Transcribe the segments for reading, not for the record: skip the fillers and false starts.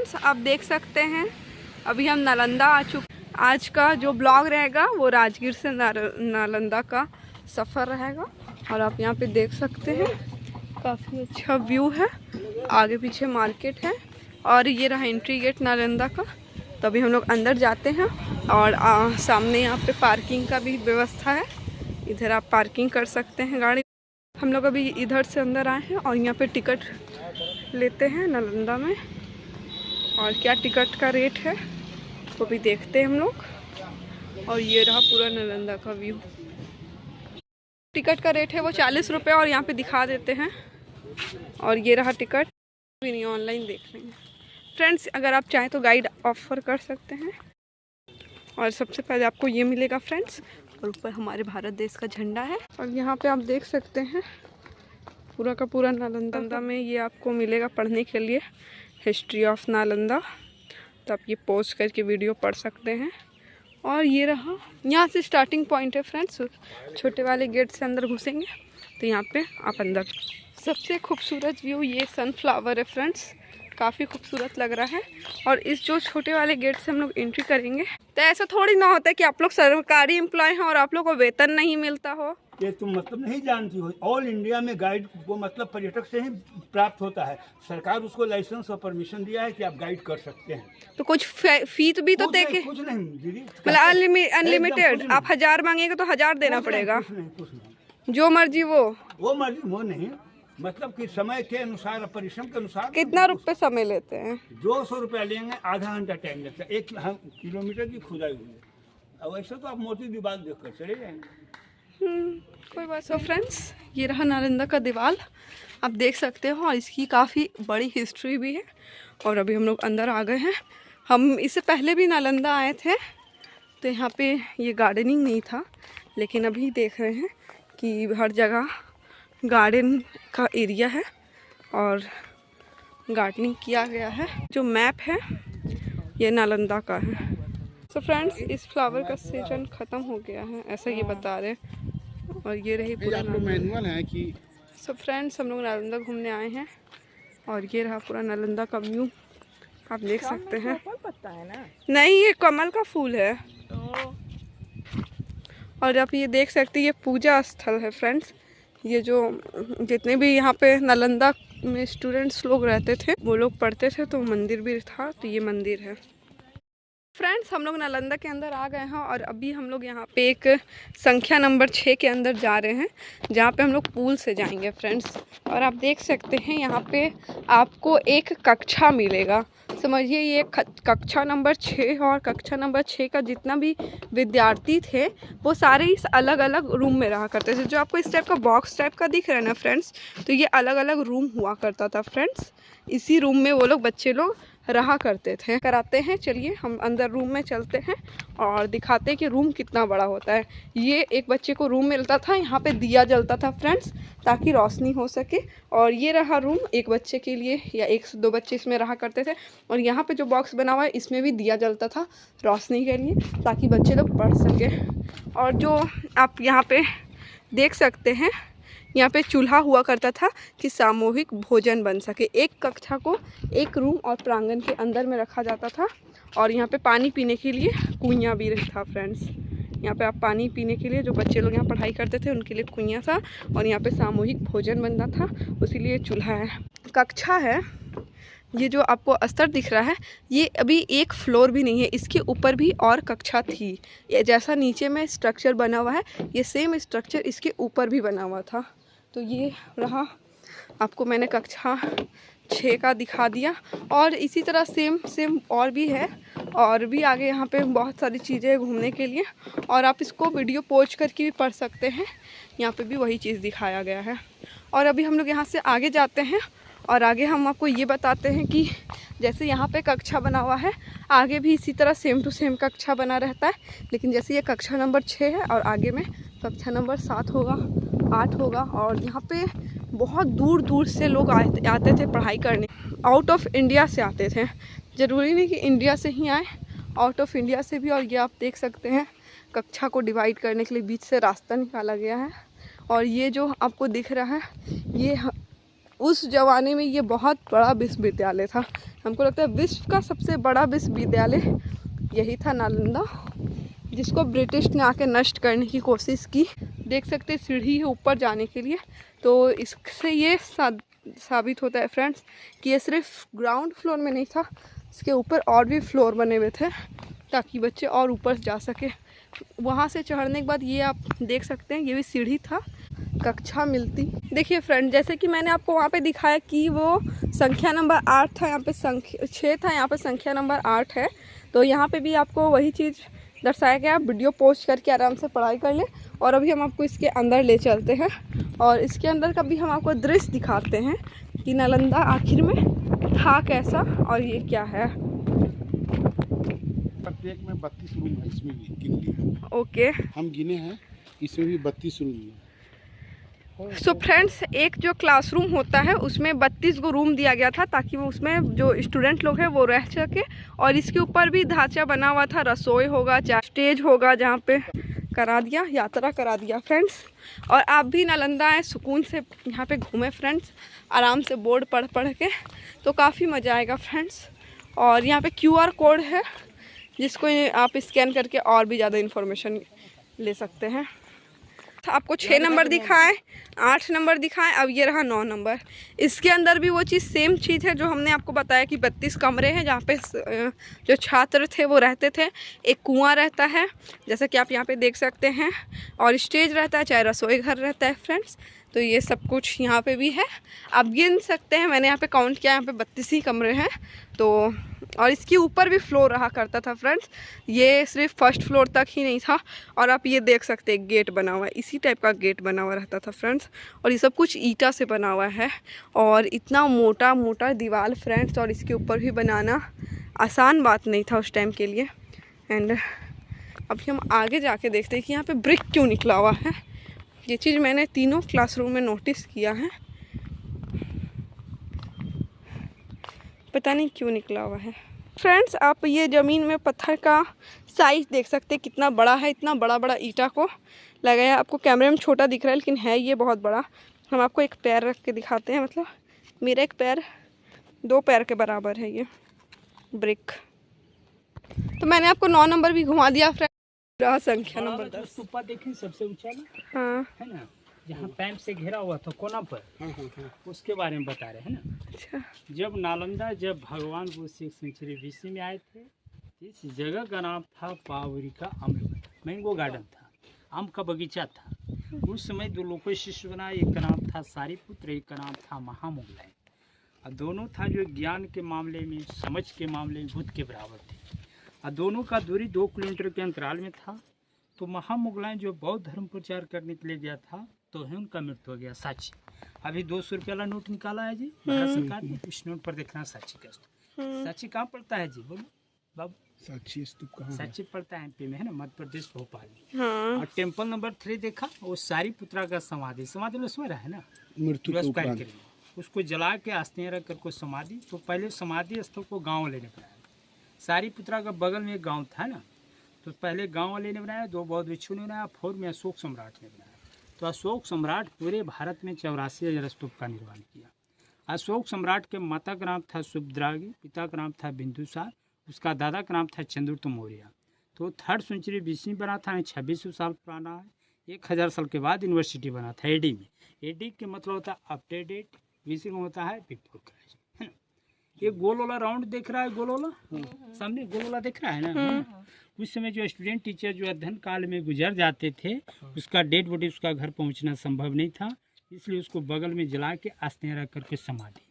Friends आप देख सकते हैं अभी हम नालंदा आ चुके। आज का जो ब्लॉग रहेगा वो राजगीर से नालंदा का सफ़र रहेगा। और आप यहाँ पे देख सकते हैं काफ़ी अच्छा व्यू है, आगे पीछे मार्केट है और ये रहा एंट्री गेट नालंदा का। तो अभी हम लोग अंदर जाते हैं और सामने यहाँ पे पार्किंग का भी व्यवस्था है, इधर आप पार्किंग कर सकते हैं गाड़ी। हम लोग अभी इधर से अंदर आए हैं और यहाँ पे टिकट लेते हैं नालंदा में, और क्या टिकट का रेट है वो भी देखते हैं हम लोग। और ये रहा पूरा नालंदा का व्यू। टिकट का रेट है वो 40 रुपये और यहाँ पे दिखा देते हैं। और ये रहा टिकट, भी नहीं ऑनलाइन देख लेंगे फ्रेंड्स। अगर आप चाहें तो गाइड ऑफर कर सकते हैं। और सबसे पहले आपको ये मिलेगा फ्रेंड्स, और ऊपर हमारे भारत देश का झंडा है। और यहाँ पे आप देख सकते हैं पूरा का पूरा नालंदा में ये आपको मिलेगा पढ़ने के लिए, हिस्ट्री ऑफ नालंदा। तो आप ये पॉज करके वीडियो पढ़ सकते हैं। और ये रहा, यहाँ से स्टार्टिंग पॉइंट है फ्रेंड्स। छोटे वाले गेट से अंदर घुसेंगे तो यहाँ पे आप अंदर। सबसे खूबसूरत व्यू ये सनफ्लावर है फ्रेंड्स, काफ़ी खूबसूरत लग रहा है। और इस जो छोटे वाले गेट से हम लोग एंट्री करेंगे तो ऐसा थोड़ी ना होता है कि आप लोग सरकारी एम्प्लॉय हैं और आप लोग को वेतन नहीं मिलता हो। ये तुम मतलब नहीं जानती हो, ऑल इंडिया में गाइड वो मतलब पर्यटक से ही प्राप्त होता है। सरकार उसको लाइसेंस और परमिशन दिया है कि आप गाइड कर सकते हैं। तो कुछ फी तो भी तो दे के, कुछ नहीं दीदी, मतलब अनलिमिटेड। आप 1000 मांगेंगे तो 1000 देना पड़ेगा, कुछ नहीं जो मर्जी वो मर्जी वो नहीं, मतलब कि समय के अनुसार परिश्रम के अनुसार। कितना रुपए समय लेते हैं? 200 रुपया लेंगे, आधा घंटा टाइम लगता है 1 किलोमीटर की खुदाई हुई है। अब ऐसा तो आप मोती दीवार देख कर चले जाएंगे। कोई बात। सो फ्रेंड्स ये रहा नालंदा का दीवार, आप देख सकते हो। और इसकी काफ़ी बड़ी हिस्ट्री भी है। और अभी हम लोग अंदर आ गए हैं। हम इससे पहले भी नालंदा आए थे तो यहाँ पे ये गार्डनिंग नहीं था, लेकिन अभी देख रहे हैं कि हर जगह गार्डन का एरिया है और गार्डनिंग किया गया है। जो मैप है ये नालंदा का है। सो फ्रेंड्स इस फ्लावर का सीजन ख़त्म हो गया है ऐसा ये बता रहे हैं। और ये रही पूरा मैनुअल है कि। सो फ्रेंड्स हम लोग नालंदा घूमने आए हैं और ये रहा पूरा नालंदा का व्यू, आप देख सकते हैं। पत्ता है ना? नहीं, ये कमल का फूल है। और आप ये देख सकते हैं ये पूजा स्थल है फ्रेंड्स। ये जो जितने भी यहाँ पे नालंदा में स्टूडेंट्स लोग रहते थे वो लोग पढ़ते थे, तो मंदिर भी था, तो ये मंदिर है फ्रेंड्स। हम लोग नालंदा के अंदर आ गए हैं और अभी हम लोग यहाँ पे एक संख्या नंबर 6 के अंदर जा रहे हैं, जहाँ पे हम लोग पुल से जाएंगे फ्रेंड्स। और आप देख सकते हैं यहाँ पे आपको एक कक्षा मिलेगा, समझिए ये कक्षा नंबर 6 और कक्षा नंबर 6 का जितना भी विद्यार्थी थे वो सारे इस अलग अलग रूम में रहा करते थे। जो आपको इस टाइप का बॉक्स टाइप का दिख रहा है ना फ्रेंड्स, तो ये अलग अलग रूम हुआ करता था फ्रेंड्स। इसी रूम में वो लोग बच्चे लोग रहा करते थे। कराते हैं, चलिए हम अंदर रूम में चलते हैं और दिखाते हैं कि रूम कितना बड़ा होता है। ये एक बच्चे को रूम मिलता था, यहाँ पे दिया जलता था फ्रेंड्स ताकि रोशनी हो सके। और ये रहा रूम एक बच्चे के लिए, या 1 से 2 बच्चे इसमें रहा करते थे। और यहाँ पे जो बॉक्स बना हुआ है इसमें भी दिया जलता था रोशनी के लिए, ताकि बच्चे लोग पढ़ सके। और जो आप यहाँ पे देख सकते हैं यहाँ पे चूल्हा हुआ करता था कि सामूहिक भोजन बन सके। एक कक्षा को एक रूम और प्रांगण के अंदर में रखा जाता था। और यहाँ पे पानी पीने के लिए कुइयाँ भी था फ्रेंड्स। यहाँ पे आप पानी पीने के लिए जो बच्चे लोग यहाँ पढ़ाई करते थे उनके लिए कुइयाँ था। और यहाँ पे सामूहिक भोजन बनता था, इसीलिए चूल्हा है। कक्षा है ये जो आपको स्तर दिख रहा है, ये अभी एक फ्लोर भी नहीं है, इसके ऊपर भी और कक्षा थी। ये जैसा नीचे में स्ट्रक्चर बना हुआ है ये सेम स्ट्रक्चर इसके ऊपर भी बना हुआ था। तो ये रहा, आपको मैंने कक्षा 6 का दिखा दिया। और इसी तरह सेम और भी है, और भी आगे यहाँ पे बहुत सारी चीज़ें घूमने के लिए। और आप इसको वीडियो पॉज करके भी पढ़ सकते हैं, यहाँ पे भी वही चीज़ दिखाया गया है। और अभी हम लोग यहाँ से आगे जाते हैं और आगे हम आपको ये बताते हैं कि जैसे यहाँ पे कक्षा बना हुआ है आगे भी इसी तरह सेम टू सेम कक्षा बना रहता है। लेकिन जैसे ये कक्षा नंबर 6 है और आगे में कक्षा नंबर 7 होगा, 8 होगा। और यहाँ पे बहुत दूर दूर से लोग आते थे पढ़ाई करने, आउट ऑफ इंडिया से आते थे। ज़रूरी नहीं कि इंडिया से ही आए, आउट ऑफ इंडिया से भी। और ये आप देख सकते हैं कक्षा को डिवाइड करने के लिए बीच से रास्ता निकाला गया है। और ये जो आपको दिख रहा है ये उस जमाने में ये बहुत बड़ा विश्वविद्यालय था। हमको लगता है विश्व का सबसे बड़ा विश्वविद्यालय यही था, नालंदा, जिसको ब्रिटिश ने आके नष्ट करने की कोशिश की। देख सकते हैं सीढ़ी है ऊपर जाने के लिए। तो इससे ये साबित होता है फ्रेंड्स कि ये सिर्फ ग्राउंड फ्लोर में नहीं था, इसके ऊपर और भी फ्लोर बने हुए थे ताकि बच्चे और ऊपर जा सके। वहाँ से चढ़ने के बाद ये आप देख सकते हैं, ये भी सीढ़ी था, कक्षा मिलती। देखिए फ्रेंड, जैसे कि मैंने आपको वहाँ पे दिखाया कि वो संख्या नंबर 8 था, यहाँ पे संख्या 6 था, यहाँ पे संख्या नंबर 8 है। तो यहाँ पे भी आपको वही चीज़ दर्शाया गया। वीडियो पोस्ट करके आराम से पढ़ाई कर लें। और अभी हम आपको इसके अंदर ले चलते हैं और इसके अंदर का भी हम आपको दृश्य दिखाते हैं कि नालंदा आखिर में था कैसा और ये क्या है। प्रत्येक में 32 रूम है, इसमें भी गिन लिया। ओके, हम गिने हैं, इसमें भी 32 रूम है। सो फ्रेंड्स, एक जो क्लासरूम होता है उसमें 32 गो रूम दिया गया था ताकि वो उसमें जो स्टूडेंट लोग हैं वो रह सके। और इसके ऊपर भी ढांचा बना हुआ था, रसोई होगा, स्टेज होगा, जहाँ पे करा दिया, यात्रा करा दिया फ्रेंड्स। और आप भी नालंदा आए, सुकून से यहाँ पे घूमें फ्रेंड्स, आराम से बोर्ड पढ़ पढ़ के, तो काफ़ी मज़ा आएगा फ्रेंड्स। और यहाँ पे QR कोड है जिसको आप स्कैन करके और भी ज़्यादा इन्फॉर्मेशन ले सकते हैं। आपको 6 नंबर दिखाए, 8 नंबर दिखाए, अब ये रहा 9 नंबर। इसके अंदर भी वो चीज़ सेम चीज़ है जो हमने आपको बताया कि 32 कमरे हैं जहाँ पे जो छात्र थे वो रहते थे। एक कुआं रहता है जैसा कि आप यहाँ पे देख सकते हैं, और स्टेज रहता है, चाहे रसोई घर रहता है फ्रेंड्स। तो ये सब कुछ यहाँ पे भी है, आप गिन सकते हैं। मैंने यहाँ पे काउंट किया, यहाँ पे 32 ही कमरे हैं। तो और इसके ऊपर भी फ्लोर रहा करता था फ्रेंड्स, ये सिर्फ फर्स्ट फ्लोर तक ही नहीं था। और आप ये देख सकते हैं गेट बना हुआ है, इसी टाइप का गेट बना हुआ रहता था फ्रेंड्स। और ये सब कुछ ईंटा से बना हुआ है और इतना मोटा मोटा दीवार फ्रेंड्स, और इसके ऊपर भी बनाना आसान बात नहीं था उस टाइम के लिए। एंड अभी हम आगे जाके देखते हैं कि यहाँ पे ब्रिक क्यों निकला हुआ है। ये चीज़ मैंने तीनों क्लासरूम में नोटिस किया है, पता नहीं क्यों निकला हुआ है फ्रेंड्स। आप ये ज़मीन में पत्थर का साइज़ देख सकते हैं कितना बड़ा है, इतना बड़ा बड़ा ईंटा को लगाया। आपको कैमरे में छोटा दिख रहा है लेकिन है ये बहुत बड़ा। हम आपको एक पैर रख के दिखाते हैं, मतलब मेरा एक पैर 2 पैर के बराबर है ये ब्रिक। तो मैंने आपको 9 नंबर भी घुमा दिया फ्रेंड्स। रहा संख्या नंबर 10। स्तूपा देखें सबसे ऊंचा ना, हाँ, है ना, जहाँ पैंप से घिरा हुआ था कोना पर, उसके बारे में बता रहे हैं ना। अच्छा, जब नालंदा, जब भगवान बुद्ध 6वीं सेंचुरी BC में आए थे, इस जगह का नाम था पावरी का अम्ल, मैंगो गार्डन था, आम का बगीचा था। उस समय 2 लोगों को शिष्य बनाया, एक का नाम था सारीपुत्र, एक का नाम था महामोगलाई। और दोनों था जो ज्ञान के मामले में, समझ के मामले में बुद्ध के बराबर थे। और दोनों का दूरी 2 किलोमीटर के अंतराल में था। तो महामुगलाई जो बौद्ध धर्म प्रचार करने के लिए गया था, तो है उनका मृत्यु हो गया। साची अभी 200 रुपये वाला नोट निकाला है जी भारत सरकार ने, इस नोट पर देखना साची का स्तूप। साची कहाँ पड़ता है जी, बोलो बाबू? साची स्तूप कहाँ है? साची पड़ता है MP में, है ना, मध्य प्रदेश भोपाल में। हाँ, और टेम्पल नंबर 3 देखा, वो सारीपुत्रा का समाधि, समाधि में उसमें रहा है ना, मृत्यु के स्क्वायर उपरांत। के लिए उसको जला के आस्तीन रख कर को समाधि। तो पहले समाधि स्थल को गाँव लेने बनाया। सारीपुत्रा का बगल में एक गाँव था ना, तो पहले गांव वाले ने बनाया, 2 बौद्ध भिक्षु ने बनाया, 4 में अशोक सम्राट ने बनाया। तो अशोक सम्राट पूरे भारत में 84,000 स्तूप का निर्माण किया। अशोक सम्राट के माता का नाम था सुभद्रागी, पिता का नाम था बिंदुसार, उसका दादा का नाम था चंद्रगुप्त मौर्य। तो 3rd सेंचुरी BC में बना था, 2600 साल पुराना है। 1000 साल के बाद यूनिवर्सिटी बना था AD में। AD के मतलब होता है अप टू डेट, BC का होता है बिफोर क्राइस्ट, है ना। ये गोल वाला राउंड देख रहा है, गोल वाला सामने गोल वाला देख रहा है ना। उस समय जो स्टूडेंट टीचर जो अध्ययन काल में गुजर जाते थे, उसका डेड बॉडी उसका घर पहुंचना संभव नहीं था, इसलिए उसको बगल में जला के आस्तीन रख करके समाधि।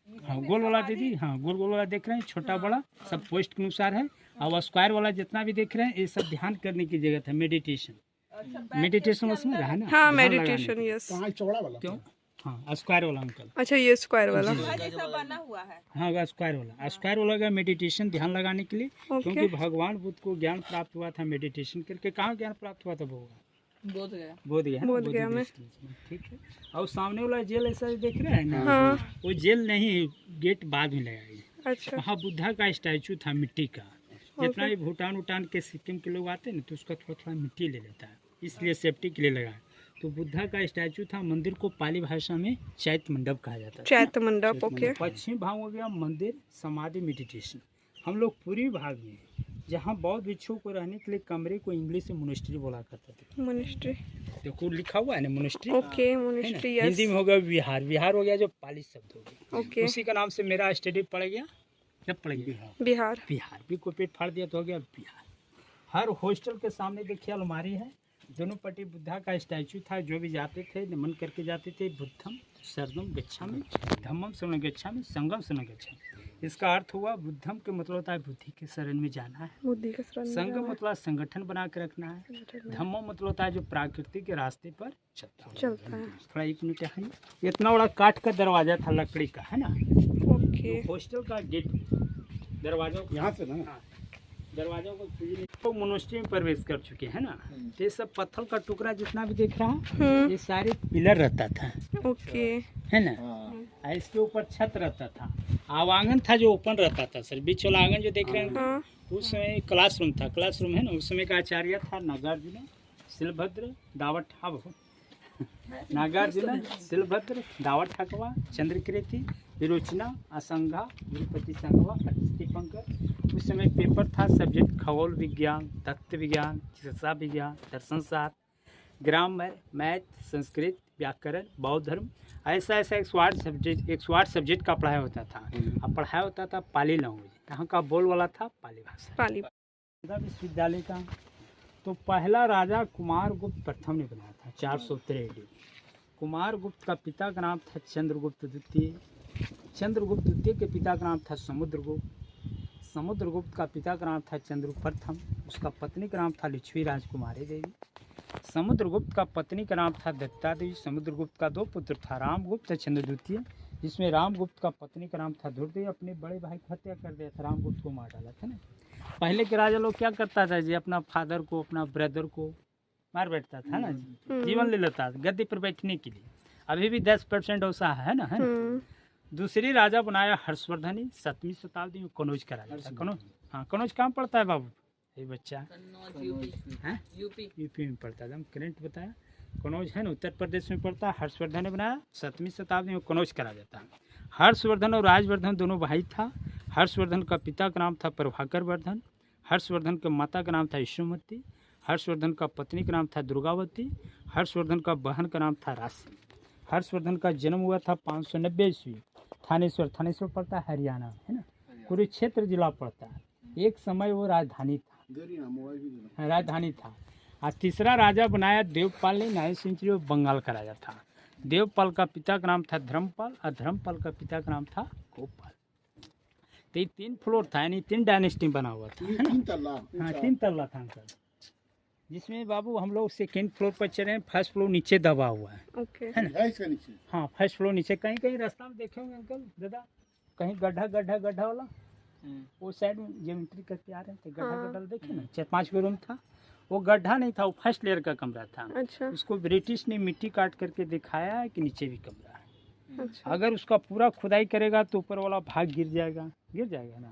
हाँ, गोल वाला दीदी, हाँ गोल वाला देख रहे हैं, छोटा बड़ा सब पोस्ट के अनुसार है। और स्क्वायर वाला जितना भी देख रहे हैं, ये सब ध्यान करने की जगह था, मेडिटेशन उसमें रहा ना। हाँ मेडिटेशन, यस। कहाँ चौड़ा वाला? क्यों? हाँ स्क्वायर वाला अंकल। अच्छा, ये स्क्वायर वाला। हाँ स्क्वायर वाला का मेडिटेशन, ध्यान लगाने के लिए। क्योंकि भगवान बुद्ध को ज्ञान प्राप्त हुआ था मेडिटेशन करके। कहाँ ज्ञान प्राप्त हुआ था? बोध गया में। ठीक है। और सामने वाला जेल ऐसा देख रहे हैं ना, हाँ, वो जेल नहीं, गेट बाद में लगाया गया। अच्छा, वहाँ बुद्धा का स्टैचू था मिट्टी का। जितना भी भूटान के सिक्किम के लोग आते हैं ना, तो उसका थोड़ा थोड़ा मिट्टी ले लेता है, इसलिए सेफ्टी के लिए लगाया। तो बुद्धा का स्टैचू था। मंदिर को पाली भाषा में चैत्य मंडप कहा जाता था। चैत्य मंडप, ओके। पश्चिम भाग हो गया मंदिर, समाधि, मेडिटेशन। हम लोग पूर्वी भाग में जहाँ बौद्ध भिक्षुओं को रहने के लिए कमरे को इंग्लिश में मोनेस्ट्री बोला करते थे। मोनेस्ट्री, देखो लिखा हुआ है ना monastery, okay. Monastery, yes. Hindi में हो गया विहार। विहार हो गया जो पाली शब्द हो गया, ओके। उसी का नाम से मेरा स्टडी पड़ गया। क्या पड़ गया? बिहार। बिहार। भी को पेट फाड़ दिया तो हो गया बिहार। हर हॉस्टल के सामने देखिए अलमारी है, दोनों पट्टी बुद्धा का स्टैचू था। जो भी जाते थे नमन करके जाते थे। बुद्धम शरणम गच्छामि, धम्मम शरणं गच्छामि, संघम शरणं गच्छामि। इसका अर्थ हुआ बुद्धम के मतलब होता है बुद्धि के शरण में जाना है। बुद्धि का शरण में संघ जाना है। मतलब संगठन बना के रखना है। धम्मम मतलब होता है जो प्राकृतिक के रास्ते पर चलता है। थोड़ा 1 मिनट है। इतना बड़ा काठ का दरवाजा था लकड़ी का, है ना। ओके। हॉस्टल का गेट दरवाजा यहाँ से ना हाँ, दरवाजों को तो मोनेस्ट्री में प्रवेश कर चुके हैं ना। तो ये सब पत्थर का टुकड़ा जितना भी देख रहा है, ये सारे पिलर रहता था, ओके। है ना। और इसके ऊपर छत रहता था। आवांगन था जो ओपन रहता था सर। बीच वाला आंगन जो देख रहे हैं, हाँ, उस समय क्लासरूम था। क्लासरूम है ना। उस समय का आचार्य था नागार्जुन, शिलभद्र, दावट ठाव, नागार्जुन, शिलभद्र, दावट ठाकवा, चंद्रकृति, विरोचना, असंघा, विरुपति संघवा, अतिथिपंकर। उस समय पेपर था सब्जेक्ट खगोल विज्ञान, तत्व विज्ञान, चिकित्सा विज्ञान, दर्शन शास्त्र, ग्रामर, मैथ, संस्कृत, व्याकरण, बौद्ध धर्म। ऐसा 108 सब्जेक्ट का पढ़ाई होता था। अब पढ़ाई होता था पाली लैंग्वेज। यहाँ का बोल वाला था पाली भाषा। पाली। विश्वविद्यालय का तो पहला राजा कुमार गुप्त प्रथम ने बनाया था 413 AD। कुमार गुप्त का पिता का नाम था चंद्रगुप्त द्वितीय। चंद्रगुप्त द्वितीय के पिता का नाम था समुद्रगुप्त। समुद्रगुप्त का पिता का नाम था चंद्र प्रथम। उसका पत्नी का नाम था लिच्छवी राजकुमारी देवी। समुद्रगुप्त का पत्नी का नाम था दत्ता देवी। समुद्रगुप्त का 2 पुत्र था, रामगुप्त और चंद्र द्वितीय, जिसमें रामगुप्त का पत्नी का नाम था दुर्देवी। अपने बड़े भाई को हत्या कर दिया था, रामगुप्त को मार डाला था ना। पहले के राजा लोग क्या करता था जी, अपना फादर को, अपना ब्रदर को मार बैठता था ना जी, जीवन ले लेता था गद्दी पर बैठने के लिए। अभी भी 10% ऐसा है ना, है ना। दूसरी राजा बनाया हर्षवर्धन। 7वीं शताब्दी में कनौज का राजा था। कनौज, हाँ, कनौज कहाँ पड़ता है बाबू? ये बच्चा यूपी में पड़ता है। हम करंट बताया। कनौज है ना, उत्तर प्रदेश में पड़ता है। हर्षवर्धन ने बनाया 7वीं शताब्दी में कनौज का राजा था। हर्षवर्धन और राजवर्धन दोनों भाई था। हर्षवर्धन का पिता का नाम था प्रभाकर वर्धन। हर्षवर्धन के माता का नाम था यशोमती। हर्षवर्धन का पत्नी का नाम था दुर्गावती। हर्षवर्धन का बहन का नाम था राशि। हर्षवर्धन का जन्म हुआ था 590 ईस्वी। थानेश्वर, थानेश्वर पड़ता है हरियाणा, है ना। कुरुक्षेत्र जिला पड़ता है। एक समय वो राजधानी था, राजधानी था। और तीसरा राजा बनाया देवपाल ने 9वीं सेंचुरी में, बंगाल का राजा था। देवपाल का पिता का नाम था धर्मपाल और धर्मपाल का पिता का नाम था गोपाल। तो ये 3 फ्लोर था, यानी 3 डायनेस्टी बना हुआ था, है ना। 3 तल्ला। हाँ, 3 तल्ला था अंकल, जिसमें बाबू हम लोग 2nd फ्लोर पर चढ़े हैं। 1st फ्लोर नीचे दबा हुआ है, ओके। है ना। है इसका नीचे। हाँ, 1st फ्लोर नीचे। कहीं कहीं रास्ता में देखे होंगे अंकल दादा, कहीं गड्ढा वाला वो साइड में ज्योमेट्री करके आ रहे थे। गड्ढा देखे ना, 4-5 रूम था। वो गड्ढा नहीं था, वो 1st लेयर का कमरा था। अच्छा, उसको ब्रिटिश ने मिट्टी काट करके दिखाया है कि नीचे भी कमरा है। अच्छा। अगर उसका पूरा खुदाई करेगा तो ऊपर वाला भाग गिर जाएगा ना।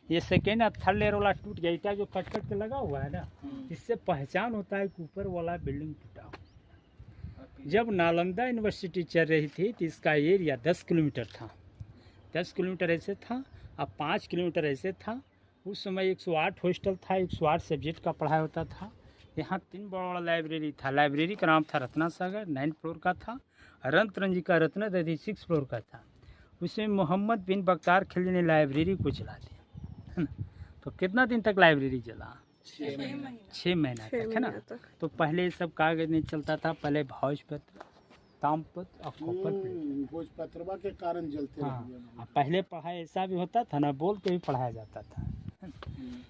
ये 2nd और 3rd लेयर वाला टूट गया। ईटा जो कट के लगा हुआ है ना, इससे पहचान होता है कि ऊपर वाला बिल्डिंग टूटा हुआ। जब नालंदा यूनिवर्सिटी चल रही थी तो इसका एरिया 10 किलोमीटर था। 10 किलोमीटर ऐसे था और 5 किलोमीटर ऐसे था। उस समय 108 हॉस्टल था, 108 सब्जेक्ट का पढ़ाई होता था। यहाँ 3 बड़ा लाइब्रेरी था। लाइब्रेरी का नाम था रत्ना सागर, 9 फ्लोर का था। रंतरंजी का रत्न दधी 6 फ्लोर का था। उसमें मोहम्मद बिन बख्तार खिलजी ने लाइब्रेरी को चला दिया, है ना। तो कितना दिन तक लाइब्रेरी चला? 6 महीना तक, है ना। तो पहले सब कागज नहीं चलता था। पहले भोजपत्र, तामपत्र और कॉपर प्लेट। भोजपत्रवा के कारण जलते हाँ, रहे। पहले पढ़ाई ऐसा भी होता था ना, बोल के भी पढ़ाया जाता था।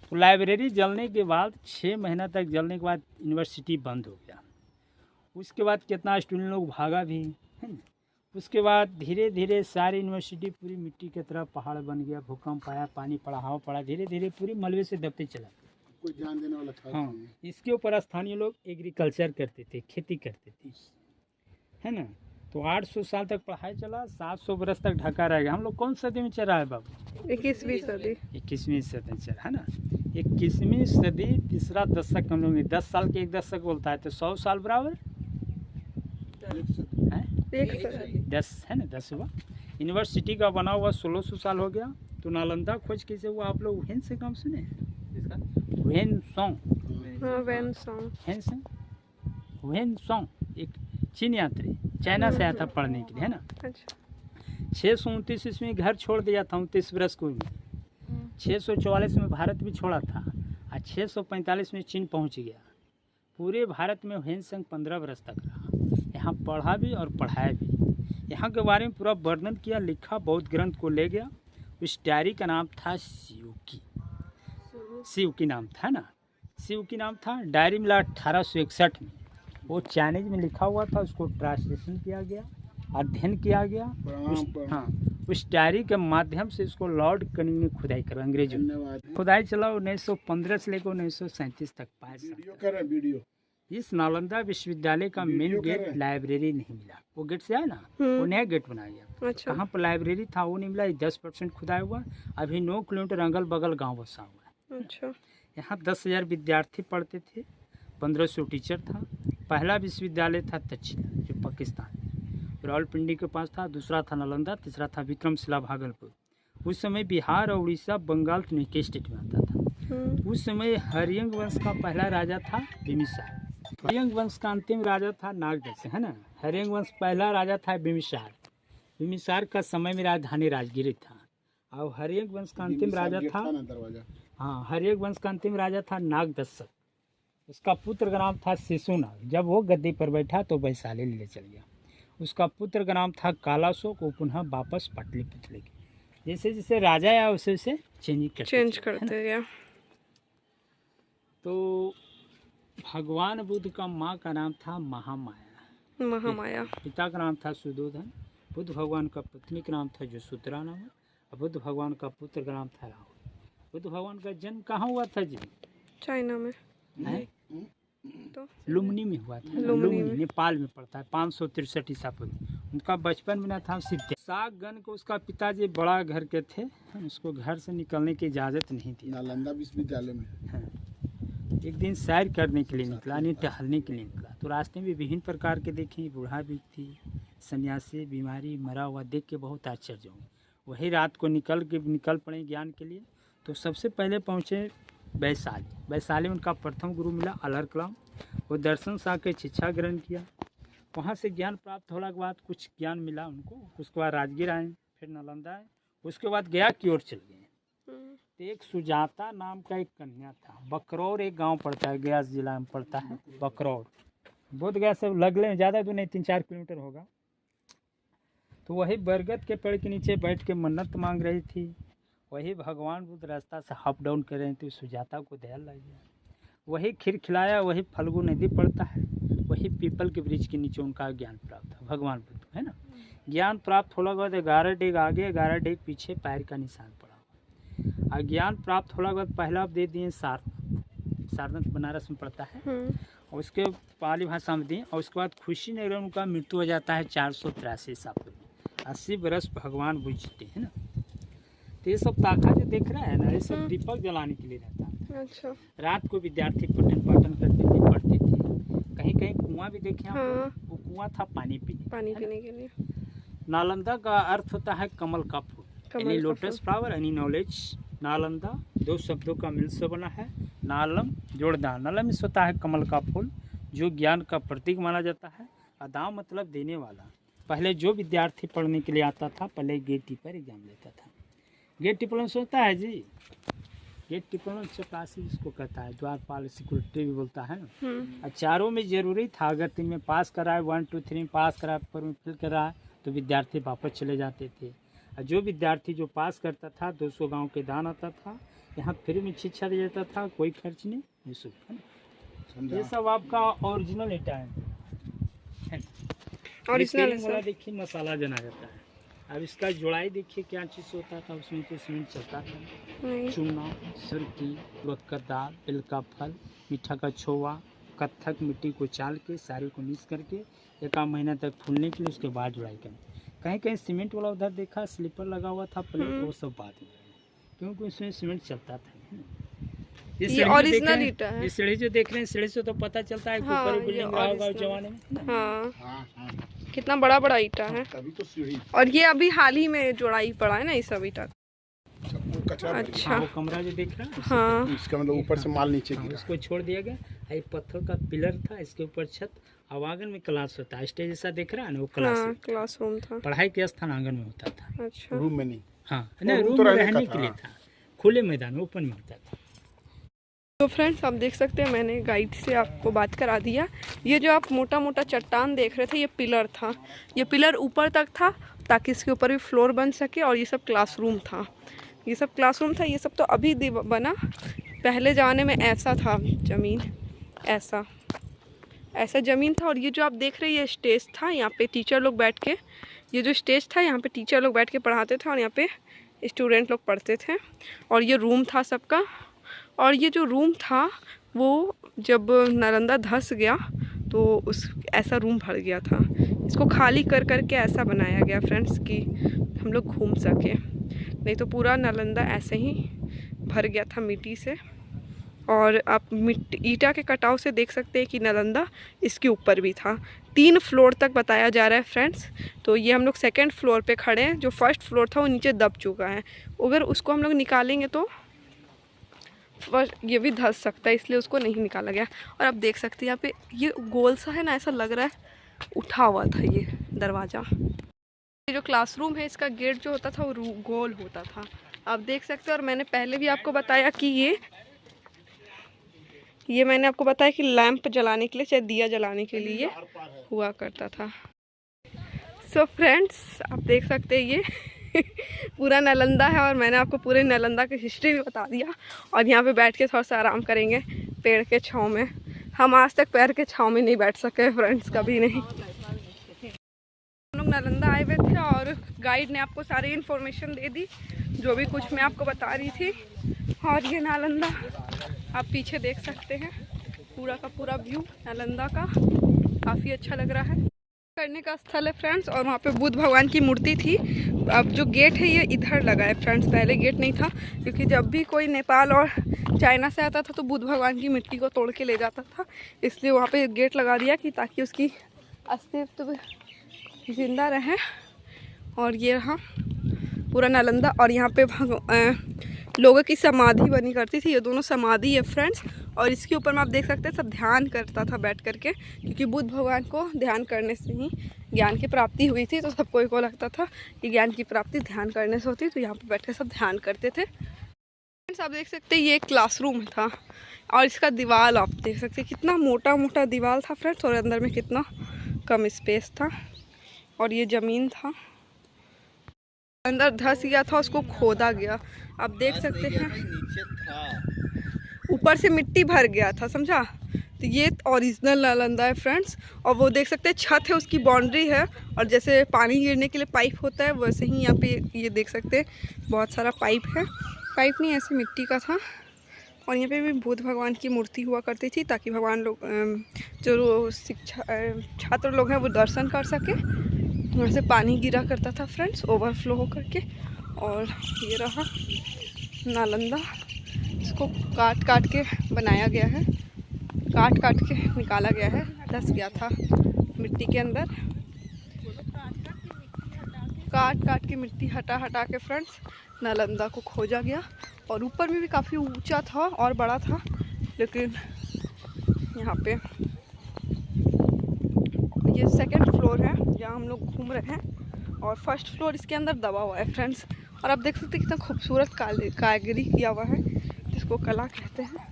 तो लाइब्रेरी जलने के बाद 6 महीना तक जलने के बाद यूनिवर्सिटी बंद हो गया। उसके बाद कितना स्टूडेंट लोग भागा भी, है ना। उसके बाद धीरे धीरे सारी यूनिवर्सिटी पूरी मिट्टी की तरह पहाड़ बन गया। भूकंप आया, पानी पड़ा, हवा पड़ा, धीरे धीरे पूरी मलबे से दबते चला। कोई ध्यान देने वाला था हाँ, इसके ऊपर स्थानीय लोग एग्रीकल्चर करते थे, खेती करते थे, है ना। तो 800 साल तक पढ़ाई चला। 700 बरस तक ढका रहेगा। हम लोग कौन सदी में चला है बाबू? 21वीं सदी। 21वीं सदी चला, है ना। 21वीं सदी, तीसरा दशक हम लोग में। 10 साल के 1 दशक बोलता है तो 100 साल बराबर हैं? 10 है ना, 10 हुआ। यूनिवर्सिटी का बना हुआ 1600 साल हो गया। तो नालंदा खोज कैसे हुआ? आप लोग हुएन से काम सुने? हुएन सॉन्ग, हाँ वैन सॉन्ग। हुएन सॉन्ग एक चीन यात्री चाइना से आया था पढ़ने के लिए, है ना। अच्छा 629 ईस्वी में घर छोड़ दिया था 29 वर्ष को भी। 644 में भारत भी छोड़ा था और 645 में चीन पहुंच गया। पूरे भारत में हुएन संघ 15 वर्ष तक रहा। यहाँ पढ़ा भी और पढ़ाया भी। यहाँ के बारे में पूरा वर्णन किया, लिखा, बौद्ध ग्रंथ को ले गया। उस डायरी का नाम था शिवकी नाम था ना, शिवकी नाम था। डायरी मिला 1861 में। वो चाइनीज में लिखा हुआ था, उसको ट्रांसलेशन किया गया, अध्ययन किया गया। उस डायरी के माध्यम से इसको लॉर्ड कनिंग ने खुदाई करा अंग्रेजों ने। धन्यवाद। खुदाई चला 1915 से लेकर 1937 तक पाया। वीडियो कर रहे हैं, वीडियो। इस नालंदा विश्वविद्यालय का मेन वीडियो कर गेट रहे हैं। लाइब्रेरी नहीं मिला। वो गेट से आया ना, वो नया गेट बनाया गया। अच्छा कहाँ पर लाइब्रेरी था वो नहीं मिला। 10% खुदाया हुआ। अभी 9 किलोमीटर अगल बगल गाँव बसा हुआ है। अच्छा यहाँ 10,000 विद्यार्थी पढ़ते थे, 1500 टीचर था। पहला विश्वविद्यालय था तक्षशिला जो पाकिस्तान में, रावलपिंडी के पास था। दूसरा था नालंदा, तीसरा था विक्रमशिला भागलपुर। उस समय बिहार और उड़ीसा, बंगाल तो के स्टेट में आता था। उस समय हरियंग वंश का पहला राजा था बिम्बिसार। हरियंग वंश का अंतिम राजा था नागदत्त, है ना। हरियंग वंश पहला राजा था बिम्बिसार। बिम्बिसार का समय में राजधानी राजगिरी था। और हरियंग वंश का अंतिम राजा था, ना दरवाजा। हाँ, हरियंग वंश का अंतिम राजा था नागदत्त। उसका पुत्र का नाम था शिशुनाग। जब वो गद्दी पर बैठा तो वैशाली ले चल गया। उसका पुत्र का नाम था कालाशोक। वो पुनः वापस पाटलिपुत्र ले गए। जैसे जैसे राजा आया वैसे वैसे चेंज करते गया। तो भगवान बुद्ध का माँ का नाम था महामाया। पिता का नाम था सुदोधन। बुद्ध भगवान का पत्नी का नाम था जसोधरा नाम। और बुद्ध भगवान का पुत्र का नाम था राहुल। बुद्ध भगवान का जन्म कहाँ हुआ था जी? चाइना में है? तो लुम्बिनी में हुआ था। लुम्बिनी नेपाल में पड़ता है। 563 ईसा पूर्व। उनका बचपन में था सिद्ध। सागन को उसका पिताजी बड़ा घर के थे, उसको घर से निकलने की इजाज़त नहीं थी। नालंदा विश्वविद्यालय में। हाँ। एक दिन सैर करने के लिए निकला, नहीं टहलने के लिए निकला। तो रास्ते में विभिन्न प्रकार के देखे, बूढ़ा व्यक्ति, सन्यासी, बीमारी, मरा हुआ देख के बहुत आश्चर्य हुआ। वही रात को निकल पड़े ज्ञान के लिए। तो सबसे पहले पहुँचे वैशाली में उनका प्रथम गुरु मिला अलर कलाम। वो दर्शन से आकर शिक्षा ग्रहण किया। वहाँ से ज्ञान प्राप्त होने के बाद कुछ ज्ञान मिला उनको। उसके बाद राजगीर आए, फिर नालंदा आए, उसके बाद गया की ओर चल गए। तो एक सुजाता नाम का एक कन्या था। बकरौर एक गांव पड़ता है, गया जिला में पड़ता है बकरौर। बोध गया से लगले, ज़्यादा दूर नहीं, 3-4 किलोमीटर होगा। तो वही बरगद के पेड़ के नीचे बैठ के मन्नत मांग रही थी। वही भगवान बुद्ध रास्ता से अप डाउन कर रहे थे। सुजाता को दया लग गया। वही खिलखिलाया, वही फल्गु नदी पड़ता है, वही पीपल के वृक्ष के नीचे उनका ज्ञान प्राप्त है। भगवान बुद्ध, है ना। ज्ञान प्राप्त होने के बाद 11 डेग आगे 11 डेग पीछे पैर का निशान पड़ा। और ज्ञान प्राप्त होने के बाद पहला दे दिए सारनाथ बनारस में पड़ता है। और उसके पाली भाषा में दिए। और उसके बाद खुशी नगर में उनका मृत्यु हो जाता है 483 ईसा पूर्व। 80 बरस भगवान बुद्ध जीते, है ना। तो ये सब ताका जो देख रहा है ना, ये सब दीपक जलाने के लिए रहता है। अच्छा रात को विद्यार्थी पठन पाठन करते थे, पढ़ते थे। कहीं कहीं कुआं भी देखे आप लोग। वो कुआं था पानी पीने के लिए। नालंदा का अर्थ होता है कमल का फूल, यानी लोटस फ्लावर, यानी नॉलेज। नालंदा 2 शब्दों का मिल से बना है। नालम जोड़दार। नालम इस होता है कमल का फूल, जो ज्ञान का प्रतीक माना जाता है। अदाम मतलब देने वाला। पहले जो विद्यार्थी पढ़ने के लिए आता था, पहले गेट टीपर एग्जाम लेता था। गेट टिप्पण होता है जी, गेट टिप्पण चपरासी जिसको कहता है, द्वारपाल सिक्योरिटी भी बोलता है ना। चारों में जरूरी था। अगर 3 में पास कराए, 1 2 3 में पास कराए, पर में फेल कराए, तो विद्यार्थी वापस चले जाते थे। और जो विद्यार्थी जो पास करता था 200 गांव के दान आता था। यहाँ फ्री में शिक्षा दिया जाता था, कोई खर्च नहीं, निःशुल्क, है ना। ये सब आपका ओरिजिनल ईटा है। ओरिजिनल वाला देखिए मसाला जना जाता है। अब इसका जोड़ाई देखिए क्या चीज़ होता था। उसमें तो सीमेंट चलता था। चूना, सुरकी, उड़द का दाल, तिल का फल, मीठा का छोवा, कत्थक मिट्टी को चाल के सारे को मिक्स करके 1 महीना तक फूलने के लिए, उसके बाद जुड़ाई करें। कहीं कहीं सीमेंट वाला उधर देखा स्लीपर लगा हुआ था प्लेट, वो सब बात में, क्योंकि उसमें सीमेंट चलता था। ये ये सीढ़ी जो देख ओरिजिनल रहे हैं, ईटा है। ये सीढ़ी जो देख रहे हैं, सीढ़ी से तो पता चलता है कि हाँ, ऊपर ये बिल्डिंग रहा होगा उस original जमाने में। हाँ, हाँ हाँ कितना बड़ा बड़ा ईटा है। तभी तो सीढ़ी और ये अभी हाल ही में जोड़ाई पड़ा है ना ये सब ईटा। वो कचरा भर गया। अच्छा। हाँ, वो कमरा जो देख रहा है हाँ, इसका मतलब ऊपर से माल नीचे हाँ, गिरा। उसको छोड़ दिया गया। ये पत्थर का पिलर था, इसके ऊपर छत, अब आंगन में क्लास होता है, स्टेज जैसा देख रहा है ना, वो क्लास हाँ, है। क्लासरूम था। पढ़ाई के स्थान आंगन में होता था। अच्छा, रूम में नहीं। हाँ, नहीं, रूम रूम तो में रहने का रहने था। के लिए था, खुले मैदान में ओपन में होता था। तो फ्रेंड्स आप देख सकते हैं मैंने गाइड से आपको बात करा दिया। ये जो आप मोटा मोटा चट्टान देख रहे थे ये पिलर था। ये पिलर ऊपर तक था ताकि इसके ऊपर भी फ्लोर बन सके, और ये सब क्लासरूम था। ये सब क्लासरूम था। ये सब तो अभी बना, पहले ज़माने में ऐसा था ज़मीन, ऐसा ऐसा ज़मीन था। और ये जो आप देख रहे हैं ये स्टेज था, यहाँ पे टीचर लोग बैठ के, ये जो स्टेज था यहाँ पे टीचर लोग बैठ के पढ़ाते थे और यहाँ पे स्टूडेंट लोग पढ़ते थे। और ये रूम था सबका। और ये जो रूम था वो जब नालंदा धंस गया तो उस ऐसा रूम भर गया था। इसको खाली कर करके ऐसा बनाया गया फ्रेंड्स कि हम लोग घूम सके, नहीं तो पूरा नालंदा ऐसे ही भर गया था मिट्टी से। और आप मिट्टी ईटा के कटाव से देख सकते हैं कि नालंदा इसके ऊपर भी था। 3 फ्लोर तक बताया जा रहा है फ्रेंड्स। तो ये हम लोग 2nd फ्लोर पे खड़े हैं। जो 1st फ्लोर था वो नीचे दब चुका है। अगर उसको हम लोग निकालेंगे तो ये भी धंस सकता है, इसलिए उसको नहीं निकाला गया। और आप देख सकते हैं यहाँ पे ये गोल सा है ना, ऐसा लग रहा है उठा हुआ था ये दरवाज़ा। ये जो क्लासरूम है इसका गेट जो होता था वो गोल होता था, आप देख सकते हैं। और मैंने पहले भी आपको बताया कि ये मैंने आपको बताया कि लैंप जलाने के लिए, चाहे दिया जलाने के लिए हुआ करता था। सो फ्रेंड्स आप देख सकते हैं ये पूरा नालंदा है। और मैंने आपको पूरे नालंदा की हिस्ट्री भी बता दिया। और यहाँ पे बैठ के थोड़ा सा आराम करेंगे पेड़ के छाँव में। हम आज तक पेड़ के छाँव में नहीं बैठ सके फ्रेंड्स, कभी नहीं। हम लोग नालंदा आए हुए थे और गाइड ने आपको सारी इन्फॉर्मेशन दे दी, जो भी कुछ मैं आपको बता रही थी। और ये नालंदा आप पीछे देख सकते हैं, पूरा का पूरा व्यू नालंदा का काफ़ी अच्छा लग रहा है। करने का स्थल है फ्रेंड्स। और वहाँ पे बुद्ध भगवान की मूर्ति थी। अब जो गेट है ये इधर लगा है फ्रेंड्स, पहले गेट नहीं था, क्योंकि जब भी कोई नेपाल और चाइना से आता था तो बुद्ध भगवान की मिट्टी को तोड़ के ले जाता था, इसलिए वहाँ पे गेट लगा दिया कि ताकि उसकी अस्तित्व जिंदा रहे। और ये रहा पूरा नालंदा। और यहाँ पे लोगों की समाधि बनी करती थी। ये दोनों समाधि है फ्रेंड्स। और इसके ऊपर में आप देख सकते हैं सब ध्यान करता था बैठ करके, क्योंकि बुद्ध भगवान को ध्यान करने से ही ज्ञान की प्राप्ति हुई थी। तो सबको को लगता था कि ज्ञान की प्राप्ति ध्यान करने से होती, तो यहाँ पे बैठ कर सब ध्यान करते थे। फ्रेंड्स आप देख सकते हैं ये एक क्लासरूम था। और इसका दीवार आप देख सकते हैं कितना मोटा मोटा दीवार था फ्रेंड्स, और अंदर में कितना कम स्पेस था। और ये ज़मीन था, अंदर धंस गया था, उसको खोदा गया। आप देख सकते हैं ऊपर से मिट्टी भर गया था, समझा। तो ये ओरिजिनल नालंदा है फ्रेंड्स। और वो देख सकते हैं छत है, उसकी बाउंड्री है। और जैसे पानी गिरने के लिए पाइप होता है वैसे ही यहाँ पे ये देख सकते हैं बहुत सारा पाइप है। पाइप नहीं, ऐसे मिट्टी का था। और यहाँ पे भी बुद्ध भगवान की मूर्ति हुआ करती थी, ताकि भगवान लोग जो छात्र लोग हैं वो दर्शन कर सके। वहाँ से पानी गिरा करता था फ्रेंड्स, ओवरफ्लो हो करके। और ये रहा नालंदा, इसको काट काट के बनाया गया है, काट काट के निकाला गया है, धंस गया था मिट्टी के अंदर। काट काट के मिट्टी हटा हटा के फ्रेंड्स नालंदा को खोजा गया। और ऊपर में भी काफ़ी ऊंचा था और बड़ा था, लेकिन यहाँ पे ये 2nd फ्लोर है जहाँ हम लोग घूम रहे हैं। और 1st फ्लोर इसके अंदर दबा हुआ है फ्रेंड्स। और आप देख सकते हैं कितना खूबसूरत कारीगरी किया हुआ है, जिसको कला कहते हैं।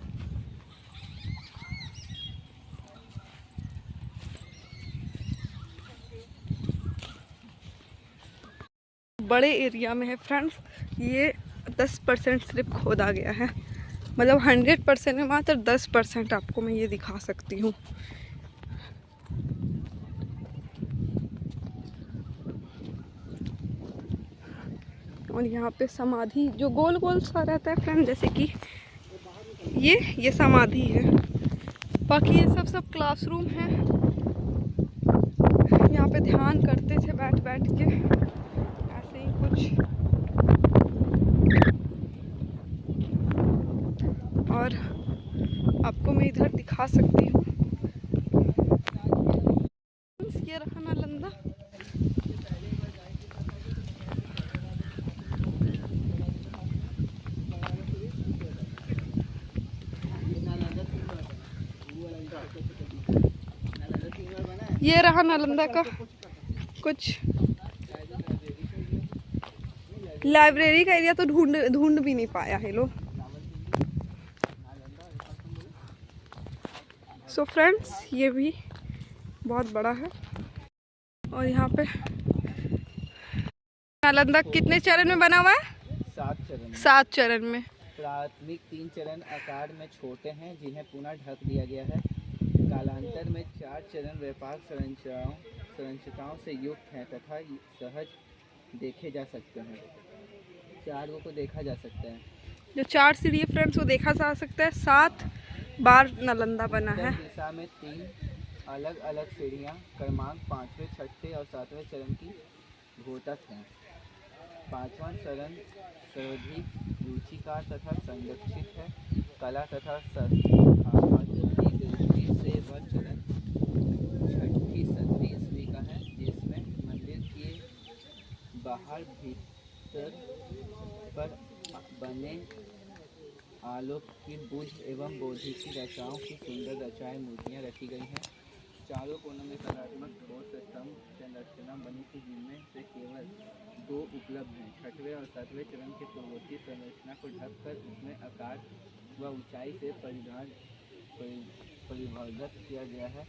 बड़े एरिया में है फ्रेंड्स। ये 10% सिर्फ खोदा गया है, मतलब 100% में मात्र 10% आपको मैं ये दिखा सकती हूँ। और यहाँ पे समाधि जो गोल गोल सा रहता है फ्रेंड, जैसे कि ये समाधि है। बाकी ये सब क्लासरूम है, यहाँ पे ध्यान करते थे बैठ बैठ के, ऐसे ही कुछ। और आपको मैं इधर दिखा सकती हूँ। ये रहा नालंदा। ये रहा नालंदा का कुछ लाइब्रेरी का एरिया। तो ढूंढ भी नहीं पाया है लोग। सो फ्रेंड्स, ये भी बहुत बड़ा है। और यहाँ पे नालंदा कितने चरण में बना हुआ है? 7 चरण में। प्राथमिक 3 चरण आकार में छोटे हैं जिन्हें पुनः ढक दिया गया है। कालांतर में 4 चरण व्यापक संरचनाओं से युक्त हैं तथा सहज देखे जा सकते हैं। 4 को देखा जा सकता है। जो 4 सीढ़ी फ्रेंड्स वो देखा जा सकता है। 7 बार नालंदा बना है। दिशा में 3 अलग अलग सीढ़ियाँ क्रमांक 5वें, 6ठे और 7वें चरण की घोतक हैं। 5वां चरण सर्वाधिक रुचिकार तथा संरक्षित है। कला तथा स्थापत्य की दृष्टि से वह चरण 6ठी 7वीं ईस्वी का है, जिसमें मंदिर के बाहर भीतर पर बने आलोक की बुझ एवं बोधि की रचनाओं की सुंदर रचाएं मूर्तियां रखी गई हैं। चारों कोनों में कलात्मक ठोस स्तंभ संरचना बनी थी, जिनमें से केवल 2 उपलब्ध हैं। 6वें और 7वें चरण के पूर्ववर्ती संरचना को ढककर उसमें आकार व ऊंचाई से परिवर्धित किया गया है।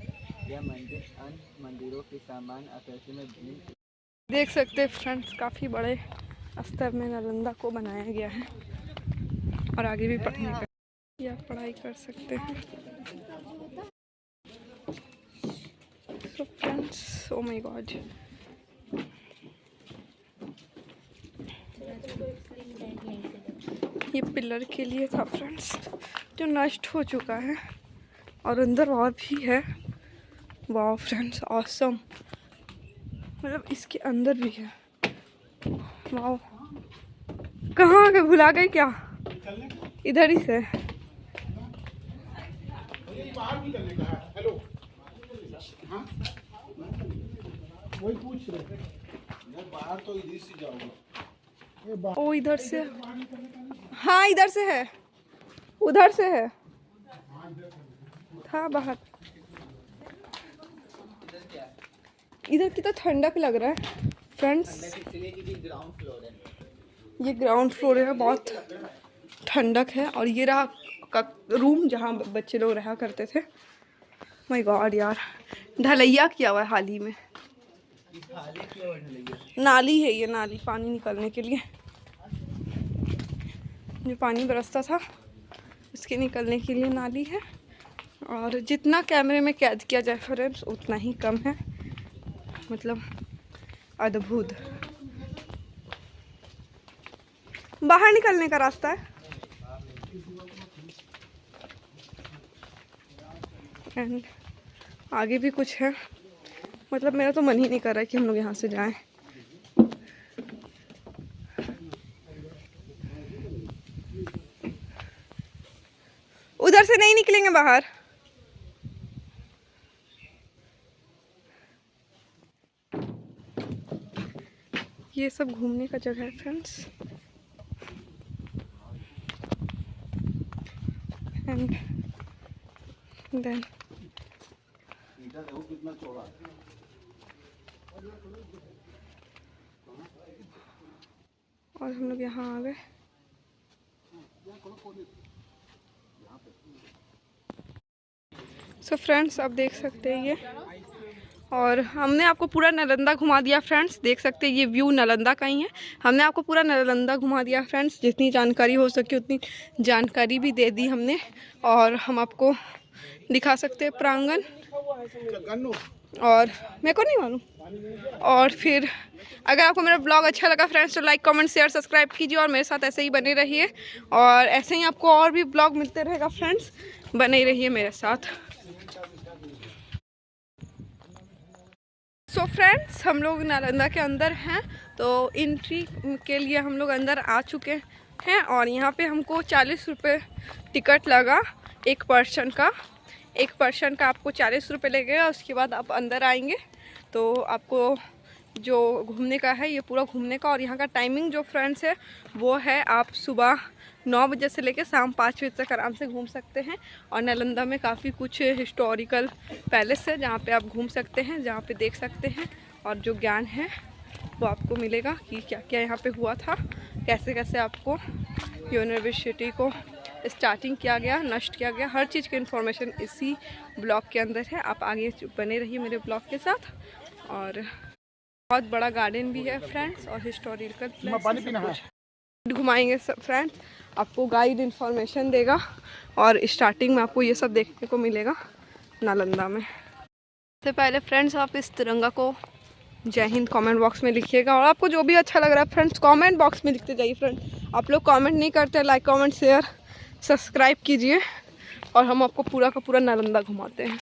यह मंदिर अन्य मंदिरों के समान आकृति में भिन्न। देख सकते हैं फ्रेंड्स, काफ़ी बड़े स्तर में नालंदा को बनाया गया है। और आगे भी पढ़ने का या पढ़ाई कर सकते हैं। So friends, oh my God, ये पिलर के लिए था फ्रेंड्स, जो नष्ट हो चुका है। और अंदर और भी है। वाह फ्रेंड्स, ऑसम। मतलब इसके अंदर भी है। वाह, कहाँ गए? भुला गए क्या? इधर ही से। हेलो, हाँ, वही पूछ रहे। बाहर तो इधर से जाऊंगा। ओ इधर से, हाँ इधर से है, उधर से है, था बाहर। इधर कितना ठंडक लग रहा है फ्रेंड्स। ये ग्राउंड फ्लोर है, बहुत ठंडक है। और ये रहा रूम जहाँ बच्चे लोग रहा करते थे। माय गॉड यार, ढलैया किया हुआ है हाल ही में। नाली है ये, नाली पानी निकलने के लिए। जो पानी बरसता था उसके निकलने के लिए नाली है। और जितना कैमरे में कैद किया जाए फ्रेंड्स उतना ही कम है। मतलब अद्भुत। बाहर निकलने का रास्ता है। एंड आगे भी कुछ है। मतलब मेरा तो मन ही नहीं कर रहा है कि हम लोग यहाँ से जाएं। उधर से नहीं निकलेंगे बाहर। ये सब घूमने का जगह है फ्रेंड्स। एंड देन कितना चौड़ा है। और हम लोग यहाँ आ गए। सो फ्रेंड्स, आप देख सकते हैं ये। और हमने आपको पूरा नालंदा घुमा दिया फ्रेंड्स। देख सकते हैं ये व्यू नालंदा का ही है। हमने आपको पूरा नालंदा घुमा दिया फ्रेंड्स। जितनी जानकारी हो सके उतनी जानकारी भी दे दी हमने। और हम आपको दिखा सकते हैं प्रांगण। और मेरे को नहीं मालूम। और फिर अगर आपको मेरा ब्लॉग अच्छा लगा फ्रेंड्स तो लाइक कमेंट शेयर सब्सक्राइब कीजिए और मेरे साथ ऐसे ही बने रहिए। और ऐसे ही आपको और भी ब्लॉग मिलते रहेगा फ्रेंड्स, बने ही रहिए मेरे साथ। सो फ्रेंड्स, हम लोग नालंदा के अंदर हैं। तो एंट्री के लिए हम लोग अंदर आ चुके हैं। और यहाँ पे हमको 40 रुपये टिकट लगा एक पर्सन का आपको 40 रुपये लगेगा। उसके बाद आप अंदर आएंगे तो आपको जो घूमने का है ये पूरा घूमने का, और यहाँ का टाइमिंग जो फ्रेंड्स है वो है आप सुबह 9 बजे से लेकर शाम 5 बजे तक आराम से घूम सकते हैं। और नालंदा में काफ़ी कुछ हिस्टोरिकल पैलेस है जहाँ पे आप घूम सकते हैं, जहाँ पे देख सकते हैं और जो ज्ञान है वो आपको मिलेगा कि क्या क्या यहाँ पे हुआ था, कैसे कैसे आपको यूनिवर्सिटी को स्टार्टिंग किया गया, नष्ट किया गया, हर चीज़ की इन्फॉर्मेशन इसी ब्लॉग के अंदर है। आप आगे बने रहिए मेरे ब्लॉग के साथ। और बहुत बड़ा गार्डन भी है फ्रेंड्स और हिस्टोरिकल प्लेस घुमाएंगे सब फ्रेंड्स। आपको गाइड इन्फॉर्मेशन देगा और स्टार्टिंग में आपको ये सब देखने को मिलेगा नालंदा में। सबसे पहले फ्रेंड्स आप इस तिरंगा को जय हिंद कमेंट बॉक्स में लिखिएगा, और आपको जो भी अच्छा लग रहा है फ्रेंड्स कमेंट बॉक्स में लिखते जाइए। फ्रेंड्स आप लोग कमेंट नहीं करते, लाइक कमेंट शेयर सब्सक्राइब कीजिए और हम आपको पूरा का पूरा नालंदा घुमाते हैं।